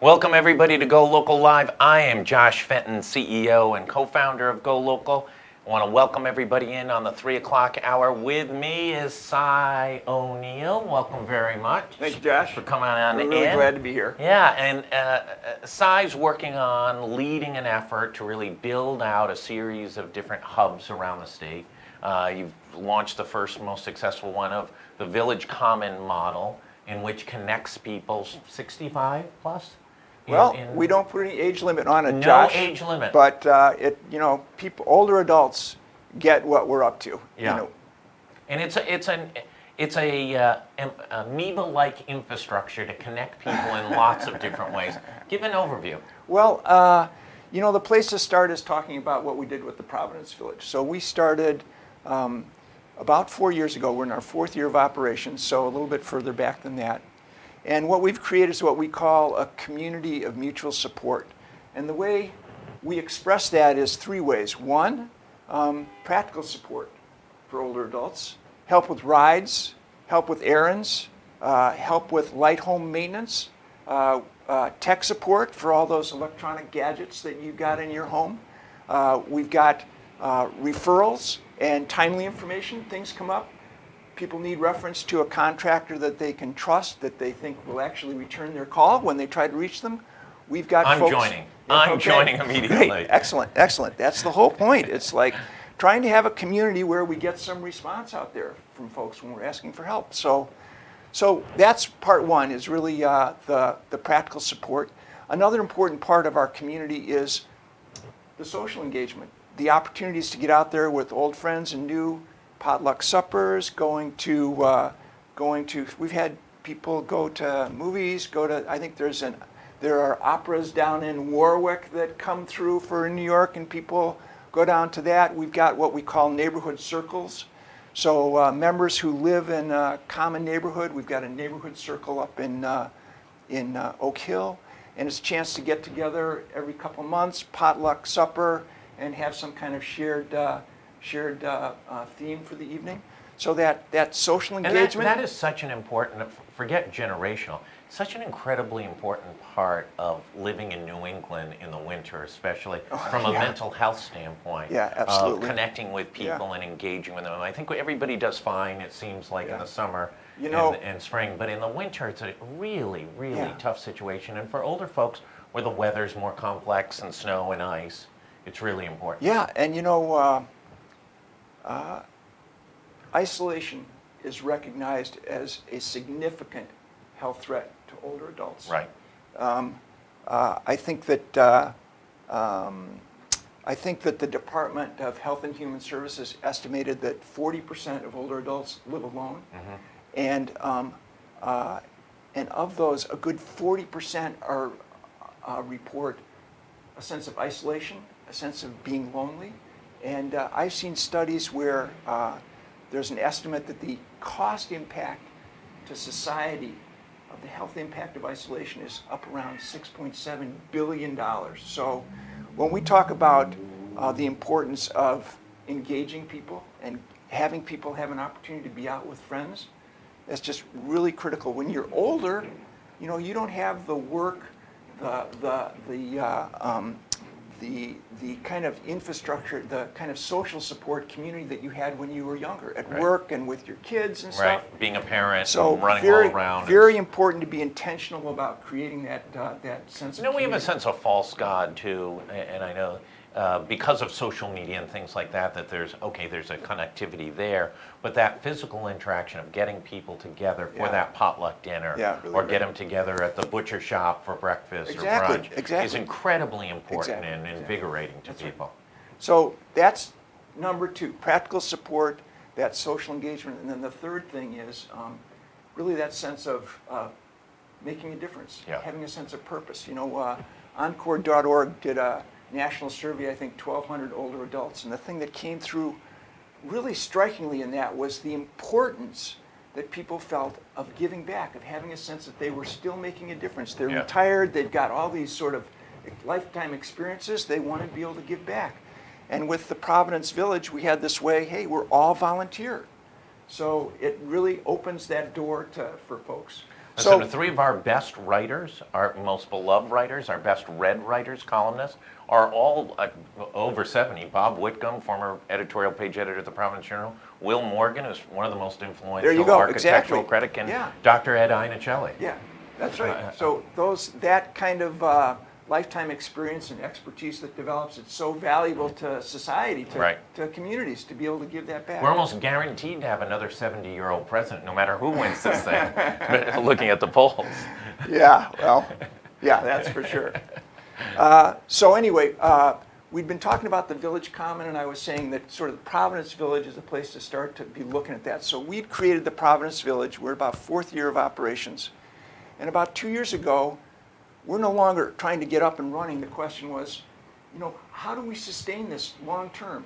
Welcome everybody to GoLocal Live. I am Josh Fenton, CEO and co-founder of GoLocal. I want to welcome everybody in on the 3 o'clock hour. With me is Cy O'Neill. Welcome very much. Thank you, Josh. For coming on We're in. really glad to be here. Yeah, and Cy's working on leading an effort to really build out a series of different hubs around the state. You've launched the first, most successful one of the Village Common model, in which connects people 65 plus. Well, we don't put any age limit on it, no Josh. No age limit. But people, older adults, get what we're up to. Yeah. And it's a amoeba-like infrastructure to connect people in lots of different ways. Give an overview. Well, the place to start is talking about what we did with the Provenance Village. So we started about 4 years ago. We're in our 4th year of operations, so a little bit further back than that. And what we've created is what we call a community of mutual support. And the way we express that is 3 ways. One, practical support for older adults, help with rides, help with errands, help with light home maintenance, tech support for all those electronic gadgets that you've got in your home. We've got referrals and timely information. Things come up. People need reference to a contractor that they can trust, that they think will actually return their call when they try to reach them. We've got folks. I'm joining immediately. Great. Excellent, excellent. That's the whole point. It's like trying to have a community where we get some response out there from folks when we're asking for help. So that's part one, is really the practical support. Another important part of our community is the social engagement, the opportunities to get out there with old friends and new, potluck suppers, we've had people go to movies, I think there are operas down in Warwick that come through for New York, and people go down to that. We've got what we call neighborhood circles. So members who live in a common neighborhood, we've got a neighborhood circle up in Oak Hill, and it's a chance to get together every couple of months, potluck supper, and have some kind of shared theme for the evening. So that social engagement. And that is such an important, forget generational, such an incredibly important part of living in New England in the winter, especially from a mental health standpoint. Yeah, absolutely. Of connecting with people and engaging with them. I think everybody does fine, it seems like, in the summer and spring. But in the winter, it's a really, really tough situation. And for older folks, where the weather's more complex and snow and ice, it's really important. Yeah, and isolation is recognized as a significant health threat to older adults. Right. I think that the Department of Health and Human Services estimated that 40% of older adults live alone, and of those, a good 40% report a sense of isolation, a sense of being lonely. And I've seen studies where there's an estimate that the cost impact to society of the health impact of isolation is up around $6.7 billion. So when we talk about the importance of engaging people and having people have an opportunity to be out with friends, that's just really critical. When you're older, you don't have the work, the kind of infrastructure, the kind of social support community that you had when you were younger, at work and with your kids and stuff. Right, being a parent, so running all around. Very important to be intentional about creating that sense of community. We have a sense of false God too, and I know because of social media and things like that, there's a connectivity there, but that physical interaction of getting people together for that potluck dinner, or get them together at the butcher shop for breakfast or brunch is incredibly important and invigorating to people. Right. So that's number 2, practical support, that social engagement, and then the third thing is really that sense of making a difference, having a sense of purpose. Encore.org did a national survey, I think 1,200 older adults, and the thing that came through really strikingly in that was the importance that people felt of giving back, of having a sense that they were still making a difference. They're retired, they've got all these sort of lifetime experiences, they want to be able to give back. And with the Provenance Village, we had this way, hey, we're all volunteer. So it really opens that door for folks. So the three of our best writers, our most beloved writers, our best read writers, columnists, are all over 70. Bob Whitcomb, former editorial page editor at the Providence Journal. Will Morgan is one of the most influential architectural critic, and Dr. Ed Iannicelli. Yeah, that's right. So that kind of lifetime experience and expertise that develops, it's so valuable to society, to communities, to be able to give that back. We're almost guaranteed to have another 70-year-old president, no matter who wins this thing, looking at the polls. Yeah, well, yeah, that's for sure. So anyway, we'd been talking about the Village Common, and I was saying that sort of the Provenance Village is a place to start to be looking at that. So we'd created the Provenance Village. We're about 4th year of operations. And about 2 years ago, we're no longer trying to get up and running. The question was, how do we sustain this long term?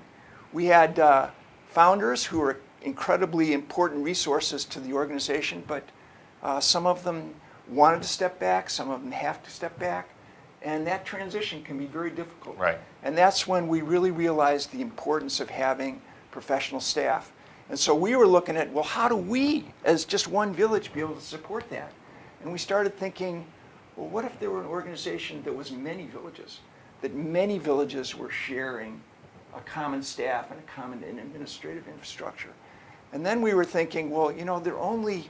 We had founders who were incredibly important resources to the organization, but some of them wanted to step back, some of them have to step back, and that transition can be very difficult. Right. And that's when we really realized the importance of having professional staff. And so we were looking at, well, how do we, as just one village, be able to support that? And we started thinking, well, what if there were an organization that was many villages, that many villages were sharing a common staff and a common administrative infrastructure? And then we were thinking, well, there are only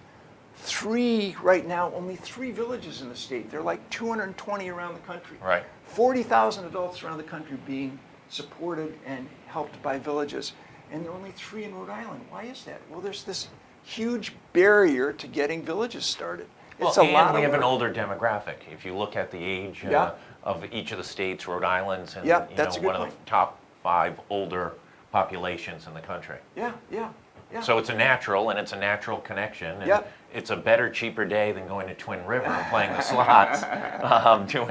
right now, only 3 villages in the state. There are like 220 around the country. Right. 40,000 adults around the country being supported and helped by villages. And there are only 3 in Rhode Island. Why is that? Well, there's this huge barrier to getting villages started. It's a lot of we have work. an older demographic. If you look at the age of each of the states, Rhode Island's and that's a good one point. of the top 5 older populations in the country. Yeah. So it's a natural connection. And it's a better, cheaper day than going to Twin River and playing the slots. You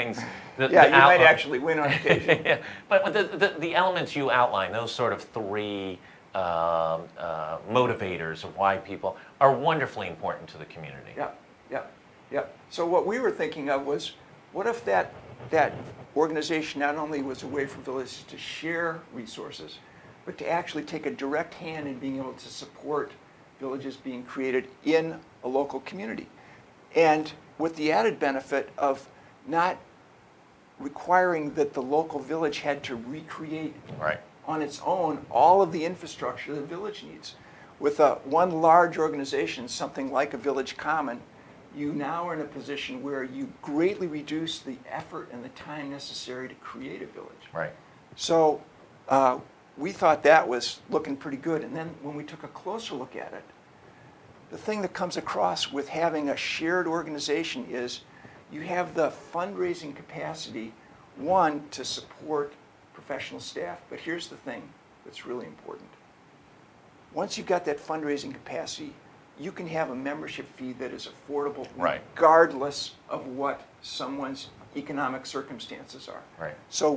might actually win on occasion. Yeah. But the elements you outline, those sort of 3 motivators of why people are wonderfully important to the community. Yeah. So what we were thinking of was, what if that organization not only was a way for villages to share resources, but to actually take a direct hand in being able to support villages being created in a local community. And with the added benefit of not requiring that the local village had to recreate on its own all of the infrastructure the village needs. With one large organization, something like a Village Common, you now are in a position where you greatly reduce the effort and the time necessary to create a village. Right. So we thought that was looking pretty good. And then when we took a closer look at it, the thing that comes across with having a shared organization is you have the fundraising capacity, one, to support professional staff. But here's the thing that's really important. Once you've got that fundraising capacity, you can have a membership fee that is affordable regardless of what someone's economic circumstances are. Right. So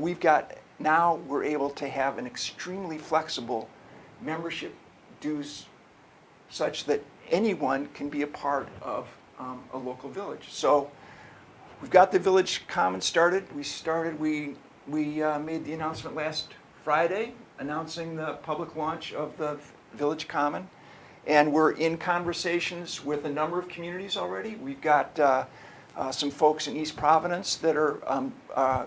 now we're able to have an extremely flexible membership dues such that anyone can be a part of a local village. So we've got the Village Common started. We made the announcement last Friday announcing the public launch of the Village Common. And we're in conversations with a number of communities already. We've got some folks in East Providence that are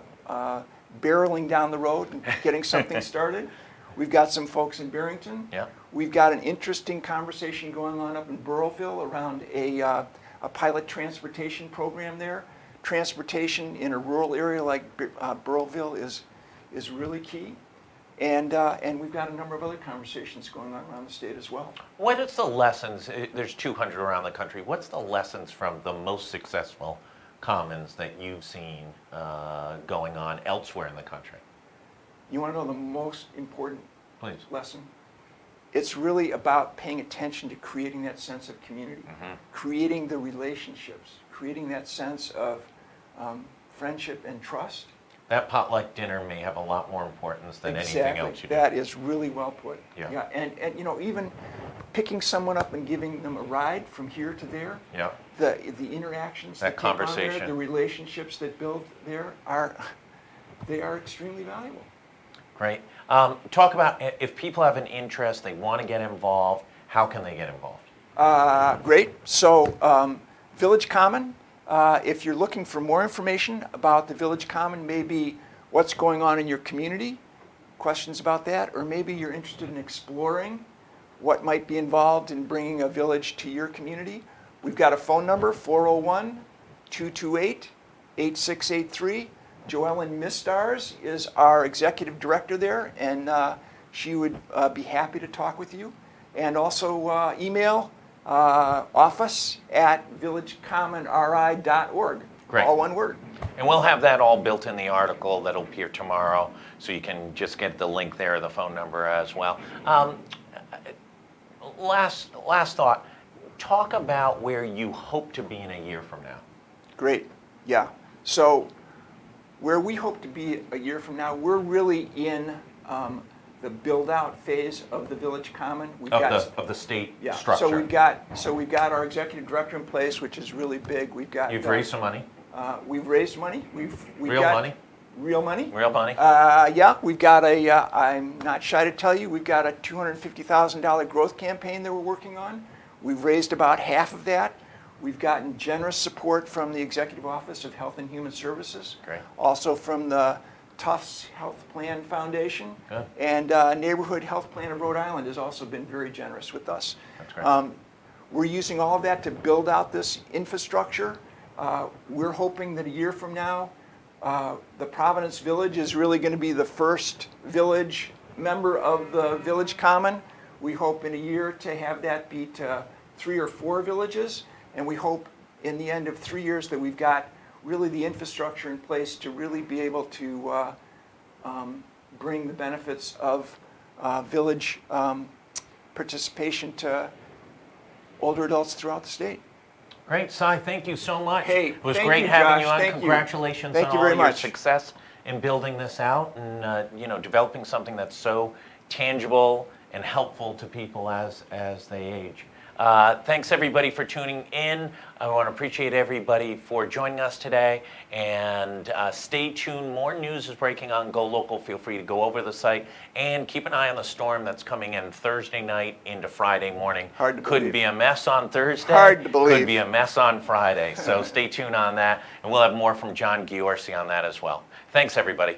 barreling down the road and getting something started. We've got some folks in Barrington. Yeah. We've got an interesting conversation going on up in Burrillville around a pilot transportation program there. Transportation in a rural area like Burrillville is really key. And we've got a number of other conversations going on around the state as well. What is the lessons? There's 200 around the country. What's the lessons from the most successful commons that you've seen going on elsewhere in the country? You want to know the most important Please. lesson? It's really about paying attention to creating that sense of community, creating the relationships, creating that sense of friendship and trust. That potluck dinner may have a lot more importance than anything else you do. That is really well put. Yeah. And even picking someone up and giving them a ride from here to there. Yeah. The interactions that conversation, take on there, the relationships that build there are extremely valuable. Great. Talk about if people have an interest, they want to get involved. How can they get involved? Great. So Village Common, if you're looking for more information about the Village Common, maybe what's going on in your community, questions about that, or maybe you're interested in exploring what might be involved in bringing a village to your community, we've got a phone number, 401-228-8683. Joellen Mistars is our executive director there, and she would be happy to talk with you. And also email office@villagecommonri.org. Great. All one word. And we'll have that all built in the article that'll appear tomorrow, so you can just get the link there, the phone number as well. Last thought, talk about where you hope to be in a year from now. Great, yeah. So where we hope to be a year from now, we're really in the build-out phase of the Village Common. Of the state yeah, structure. So we've got our executive director in place, which is really big. We've got You've raised some money. We've raised money. We've Real got money? Real money. Real money. Yeah, we've got I'm not shy to tell you, we've got a $250,000 growth campaign that we're working on. We've raised about half of that. We've gotten generous support from the Executive Office of Health and Human Services. Great. Also from the Tufts Health Plan Foundation. Good. And Neighborhood Health Plan of Rhode Island has also been very generous with us. That's great. We're using all of that to build out this infrastructure. We're hoping that a year from now, the Provenance Village is really going to be the first village member of the Village Common. We hope in a year to have that be to 3 or 4 villages, and we hope in the end of 3 years that we've got really the infrastructure in place to really be able to bring the benefits of village participation to older adults throughout the state. Great, Cy, thank you so much. Hey, it was thank great you, having Josh. you on. Thank you. Congratulations Thank on you all very your much. success in building this out and developing something that's so tangible and helpful to people as they age. Thanks everybody for tuning in. I want to appreciate everybody for joining us today, and stay tuned. More news is breaking on GoLocal. Feel free to go over the site and keep an eye on the storm that's coming in Thursday night into Friday morning. Hard to Could believe. be a mess on Thursday. Hard to believe. Could be a mess on Friday. So stay tuned on that, and we'll have more from John Giorsi on that as well. Thanks everybody.